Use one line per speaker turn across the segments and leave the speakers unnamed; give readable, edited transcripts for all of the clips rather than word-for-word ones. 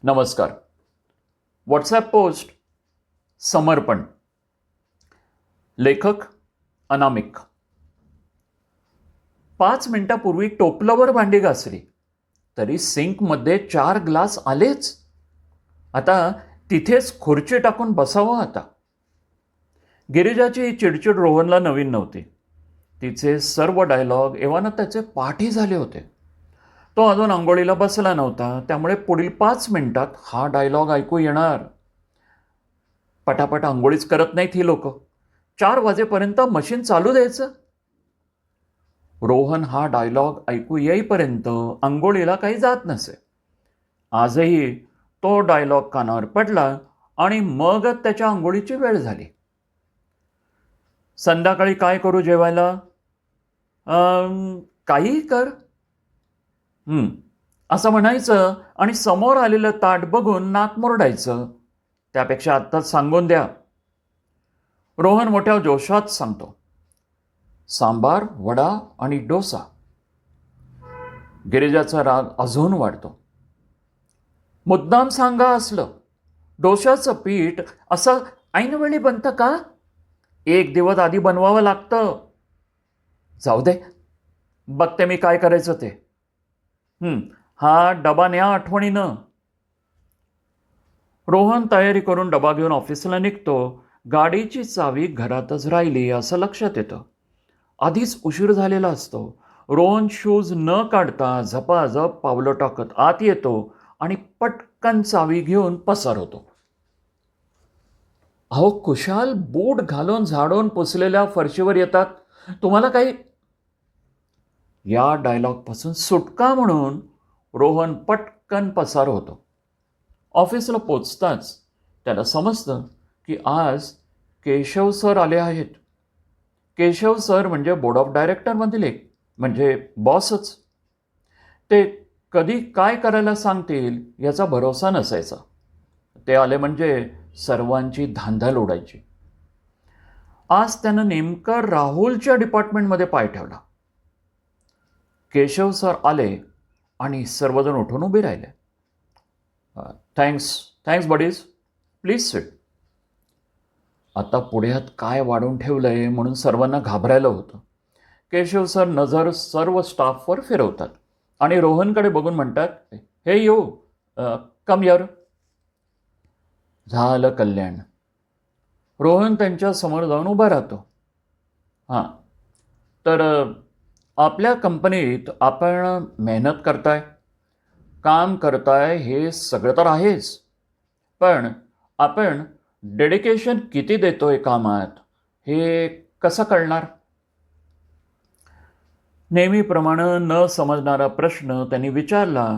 नमस्कार. WhatsApp post समर्पण. लेखक अनामिक. 5 मिनिटापूर्वी टोपल्यावर भांडी घासली तरी सिंकमध्ये 4 ग्लास आलेच. आता तिथेच खुर्ची टाकून बसावं. आता गिरिजाची चिडचिड रोहनला नवीन नव्हती. तिचे सर्व डायलॉग एव्हाना त्याचे पाठी झाले होते. तो अजून आंघोळीला बसला नव्हता, त्यामुळे पुढील 5 मिनिटात हा डायलॉग ऐकू येणार. पटापट आंघोळीच करत नाहीत ही लोक. 4 वाजेपर्यंत मशीन चालू द्यायचं. रोहन हा डायलॉग ऐकू येईपर्यंत आंघोळीला काही जात नसे. आजही तो डायलॉग कानावर पडला आणि मगच त्याच्या आंघोळीची वेळ झाली. संध्याकाळी काय करू जेवायला? काहीही कर असं म्हणायचं आणि समोर आलेलं ताट बघून नाक मुरडायचं. त्यापेक्षा आत्ताच सांगून द्या. रोहन मोठ्या जोशात सांगतो, सांबार, वडा आणि डोसा. गिरिजाचा राग अजून वाढतो. मुद्दाम सांगा असलं. डोशाचं पीठ असं ऐनवेळी बनतं का? 1 दिवस आधी बनवावं लागतं. जाऊ दे, बघते मी काय करायचं ते. हा डबा न्या आठवणीनं. रोहन तयारी करून डबा घेऊन ऑफिसला निघतो. गाडीची चावी घरातच राहिली असं लक्षात येतं. आधीच उशीर झालेला असतो. रोहन शूज न काढता झपाझप पावलं टाकत आत येतो आणि पटकन चावी घेऊन पसार होतो. अहो कुशाल, बूट घालून झाडून पुसलेल्या फरशीवर येतात. तुम्हाला काही? या डायलॉगपासून सुटका म्हणून रोहन पटकन पसार होतो. ऑफिसला पोचताच त्याला समजतं की आज केशव सर आले आहेत. केशव सर म्हणजे बोर्ड ऑफ डायरेक्टरमधील एक, म्हणजे बॉसच. ते कधी काय करायला सांगतील याचा भरोसा नसायचा. ते आले म्हणजे सर्वांची धांदल उडायची. आज त्यानं नेमकं राहुलच्या डिपार्टमेंटमध्ये पाय ठेवला. केशव सर आले आणि सर्वजण उठून उभे राहिले. Thanks buddies, please sit. आता पुढ्यात काय वाढून ठेवलंय म्हणून सर्वांना घाबरायला होतं. केशव सर नजर सर्व स्टाफवर फिरवतात आणि रोहनकडे बघून म्हणतात, हे यू कम यर. झालं कल्याण. रोहन त्यांच्या समोर जाऊन उभा राहतो. तर आपल्या कंपनीत आपण मेहनत करताय, काम करताय, हे सगळं तर आहेच, पण आपण डेडिकेशन किती देतोय कामात हे कसं कळणार? नेहमीप्रमाणे न समजणारा प्रश्न त्यांनी विचारला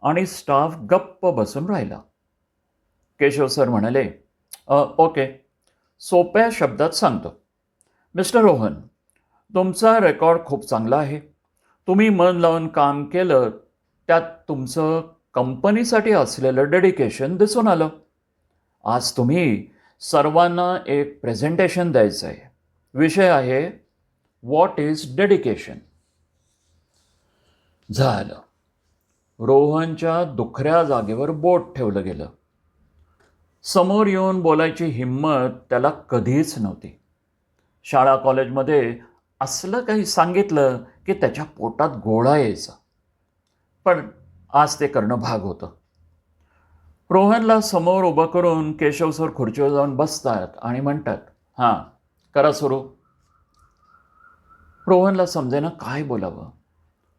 आणि स्टाफ गप्प बसून राहिला. केशव सर म्हणाले, ओके, सोप्या शब्दात सांगतो. मिस्टर रोहन, तुमचा रेकॉर्ड खूप चांगला आहे. तुम्ही मन लावून काम केलं, त्यात तुमचं कंपनीसाठी असलेलं डेडिकेशन दिसून आलं. आज तुम्ही सर्वांना एक प्रेझेंटेशन द्यायचं आहे. विषय आहे व्हॉट इज डेडिकेशन. झालं. रोहनच्या दुखऱ्या जागेवर बोट ठेवलं गेलं. समोर येऊन बोलायची हिंमत त्याला कधीच नव्हती. शाळा कॉलेजमध्ये असलं काही सांगितलं की त्याच्या पोटात गोळा यायचा, पण आज ते करणं भाग होतं. रोहनला समोर उभं करून केशव सर खुर्चीवर जाऊन बसतात आणि म्हणतात, करा सुरू. रोहनला समजेना काय बोलावं,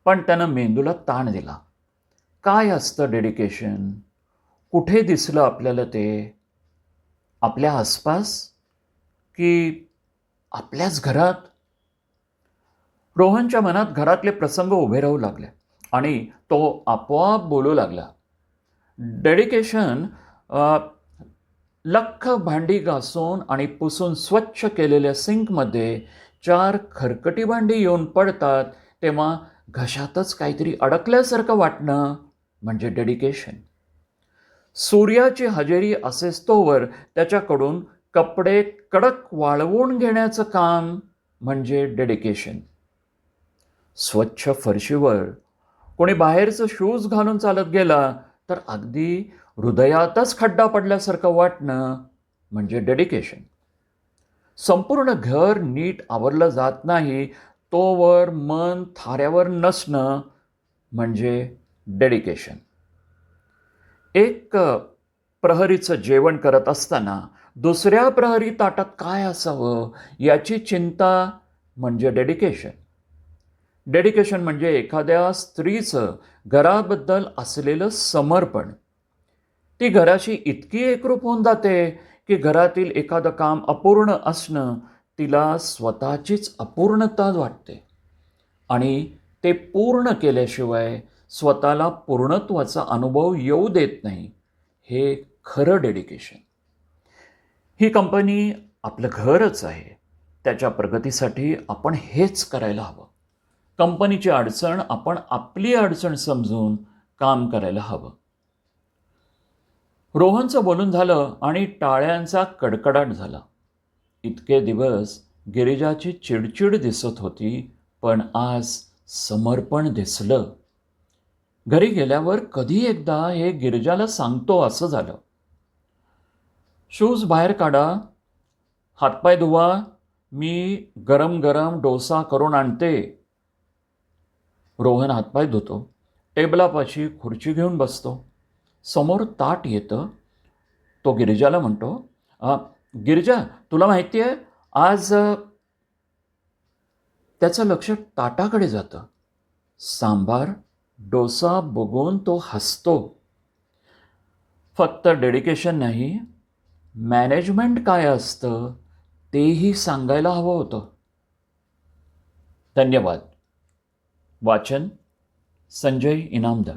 पण त्यानं मेंदूला ताण दिला. काय असतं डेडिकेशन? कुठे दिसलं आपल्याला ते? आपल्या आसपास की आपल्याच घरात? रोहनच्या मनात घरातले प्रसंग उभे राहू लागले आणि तो आपोआप बोलू लागला. डेडिकेशन लख्ख भांडी घासून आणि पुसून स्वच्छ केलेल्या सिंकमध्ये 4 खरकटी भांडी येऊन पडतात तेव्हा घशातच काहीतरी अडकल्यासारखं वाटणं म्हणजे डेडिकेशन. सूर्याची हजेरी असेस्तोवर त्याच्याकडून कपडे कडक वाळवून घेण्याचं काम म्हणजे डेडिकेशन. स्वच्छ फरशीवर कोणी बाहेरचं शूज घालून चालत गेला तर अगदी हृदयातच खड्डा पडल्यासारखं वाटणं म्हणजे डेडिकेशन. संपूर्ण घर नीट आवरलं जात नाही तोवर मन थाऱ्यावर नसणं म्हणजे डेडिकेशन. एक प्रहरीचं जेवण करत असताना दुसऱ्या प्रहरी ताटात काय असावं याची चिंता म्हणजे डेडिकेशन. डेडिकेशन म्हणजे एखाद्या स्त्रीचं घराबद्दल असलेलं समर्पण. ती घराशी इतकी एकरूप होऊन जाते की घरातील एखादं काम अपूर्ण असणं तिला स्वतःचीच अपूर्णता वाटते आणि ते पूर्ण केल्याशिवाय स्वतःला पूर्णत्वाचा अनुभव येऊ देत नाही. हे खरं डेडिकेशन. ही कंपनी आपलं घरच आहे. त्याच्या प्रगतीसाठी आपण हेच करायला हवं. कंपनीची अडचण आपण आपली अडचण समजून काम करायला हवं. रोहनचं बोलून झालं आणि टाळ्यांचा कडकडाट झाला. इतके दिवस गिरिजाची चिडचिड दिसत होती, पण आज समर्पण दिसलं. घरी गेल्यावर कधी एकदा हे गिरिजाला सांगतो असं झालं. शूज बाहेर काढा, हातपाय धुवा, मी गरम गरम डोसा करून आणते. रोहन हातपाय धुतो, टेबलापाशी खुर्ची घेऊन बसतो. समोर ताट येतं. तो गिरिजाला म्हणतो, गिरिजा तुला माहिती आहे आज त्याचं लक्ष ताटाकडे जातं. सांबार डोसा बघून तो हसतो. फक्त डेडिकेशन नाही, मॅनेजमेंट काय असतं तेही सांगायला हवं होतं. धन्यवाद. वाचन संजय इनामदार.